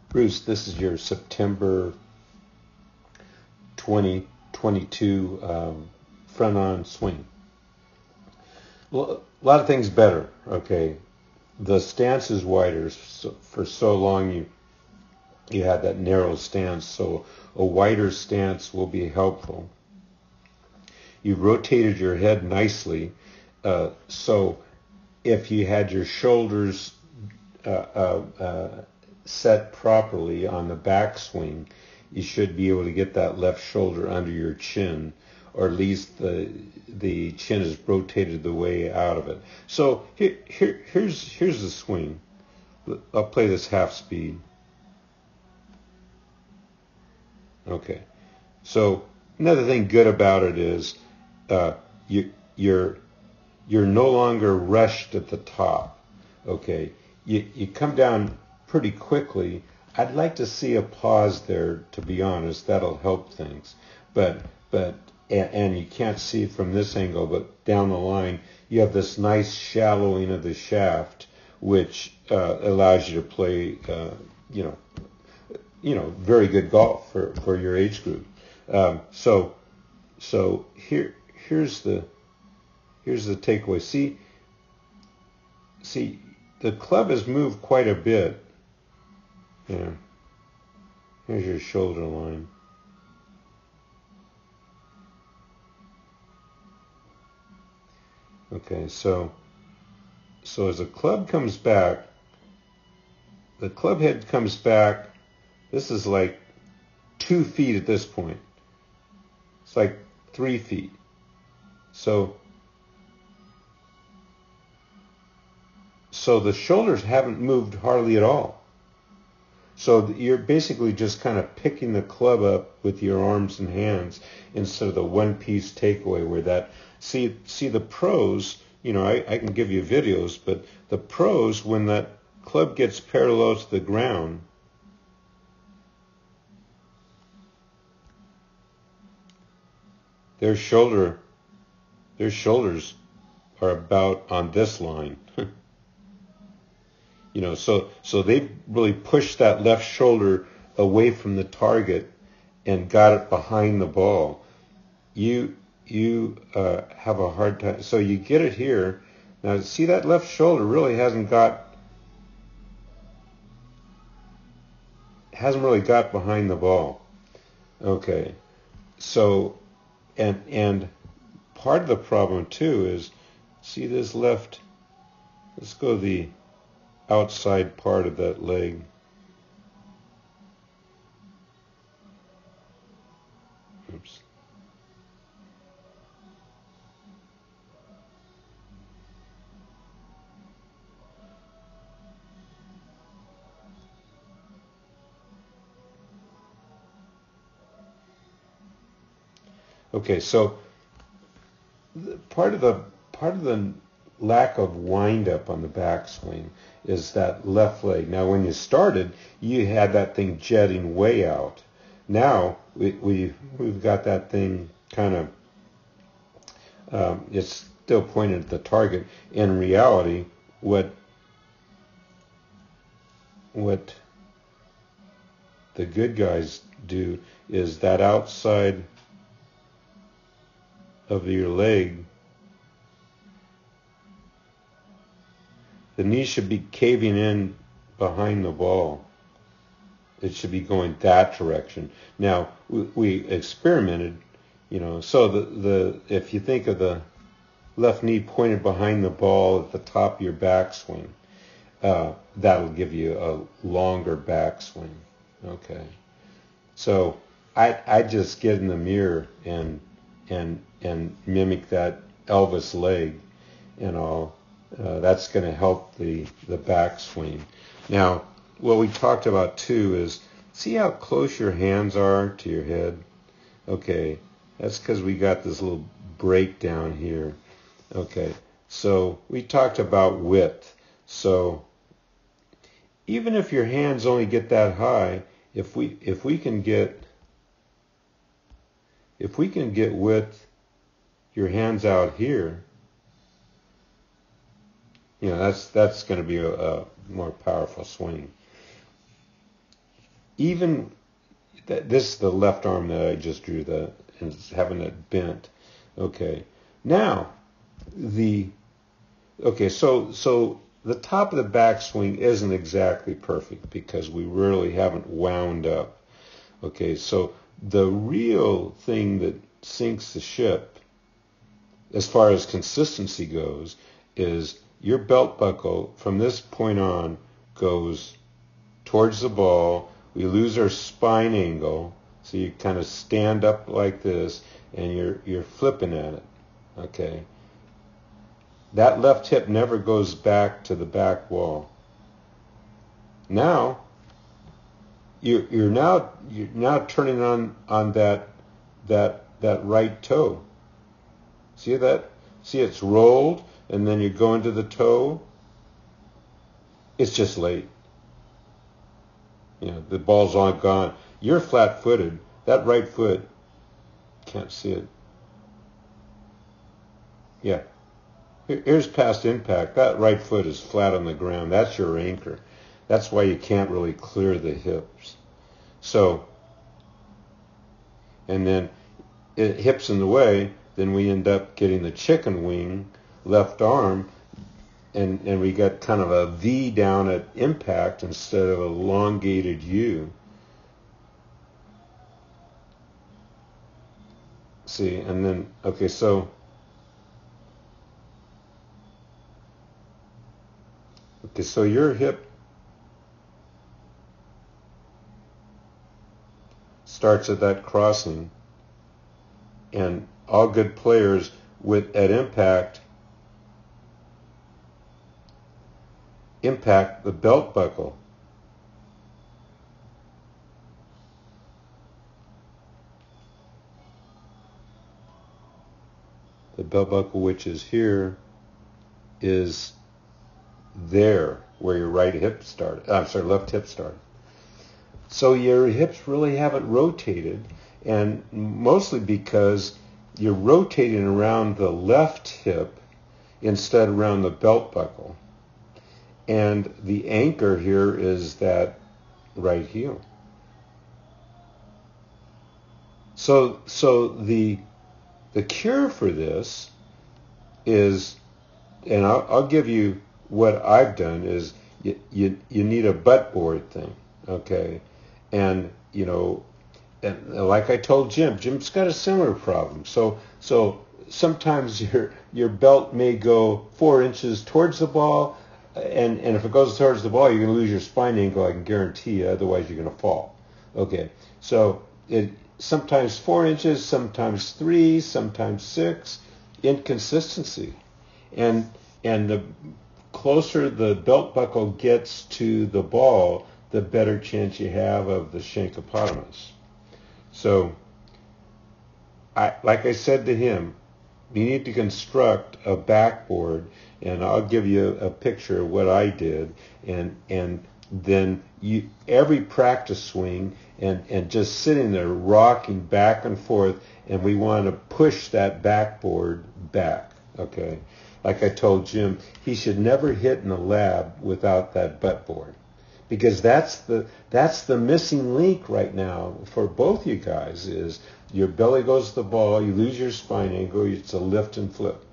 Bruce, this is your September 2022 front-on swing. Well, a lot of things better, okay. The stance is wider. So for so long you had that narrow stance, so a wider stance will be helpful. You've rotated your head nicely, so if you had your shoulders set properly on the backswing, you should be able to get that left shoulder under your chin, or at least the chin is rotated the way out of it. So here's the swing. I'll play this half speed. Okay. So another thing good about it is you're no longer rushed at the top. Okay. You come down pretty quickly. I'd like to see a pause there, to be honest. That'll help things. But you can't see it from this angle, but down the line you have this nice shallowing of the shaft, which allows you to play very good golf for your age group. So here's the takeaway. See, the club has moved quite a bit. Yeah. Here's your shoulder line. Okay, so as the club comes back, the club head comes back. This is like 2 feet at this point. It's like 3 feet. So the shoulders haven't moved hardly at all. So you're basically just kind of picking the club up with your arms and hands instead of the one-piece takeaway where that, see the pros, I can give you videos, but the pros, when that club gets parallel to the ground, their shoulders are about on this line. So they really pushed that left shoulder away from the target and got it behind the ball. You have a hard time. So you get it here. Now see, that left shoulder really hasn't really got behind the ball. Okay. So and part of the problem too is, see this left, let's go the outside part of that leg. Oops. Okay, so part of the lack of wind up on the backswing is that left leg. Now, when you started, you had that thing jetting way out. Now we've got that thing kind of it's still pointed at the target. In reality, what the good guys do is that outside of your leg, the knee should be caving in behind the ball. It should be going that direction. Now, we experimented, so if you think of the left knee pointed behind the ball at the top of your backswing, that'll give you a longer backswing. Okay. So I just get in the mirror and mimic that Elvis leg and all. That's going to help the backswing. Now, what we talked about too is, see how close your hands are to your head? Okay, that's because we got this little break down here. Okay, so we talked about width. So even if your hands only get that high, if we can get width, your hands out here, that's going to be a more powerful swing. even this is the left arm that I just drew, and it's having it bent. Okay, now so the top of the backswing isn't exactly perfect because we really haven't wound up. Okay, so the real thing that sinks the ship, as far as consistency goes, is your belt buckle from this point on goes towards the ball. We lose our spine angle, so you kind of stand up like this, and you're flipping at it. Okay. That left hip never goes back to the back wall. Now you're now turning on that right toe. See that? See, it's rolled, and then you go into the toe. It's just late. You know, the ball's all gone. You're flat-footed. That right foot, can't see it. Yeah. Here's past impact. That right foot is flat on the ground. That's your anchor. That's why you can't really clear the hips. So, and then hips in the way, then we end up getting the chicken wing left arm, and we got kind of a V down at impact instead of an elongated U. See, and then, okay, so your hip starts at that crossing, and all good players at impact the belt buckle. The belt buckle, which is here, is there where your right hip started. Left hip started. So your hips really haven't rotated, and mostly because you're rotating around the left hip instead around the belt buckle. And the anchor here is that right heel. So the cure for this is, and I'll give you what I've done, is you need a butt board thing, okay? And, you know, and like I told Jim's got a similar problem. So sometimes your belt may go 4 inches towards the ball, and if it goes towards the ball, you're going to lose your spine angle, I can guarantee you, otherwise you're going to fall. Okay, so it sometimes 4 inches, sometimes 3, sometimes 6, inconsistency. And the closer the belt buckle gets to the ball, the better chance you have of the shankopotamus. So, like I said to him, you need to construct a backboard, and I'll give you a picture of what I did, and then every practice swing and just sitting there rocking back and forth, and we want to push that backboard back, okay? Like I told Jim, he should never hit in the lab without that butt board, because that's the missing link right now for both you guys. Is your belly goes to the ball, you lose your spine angle, it's a lift and flip.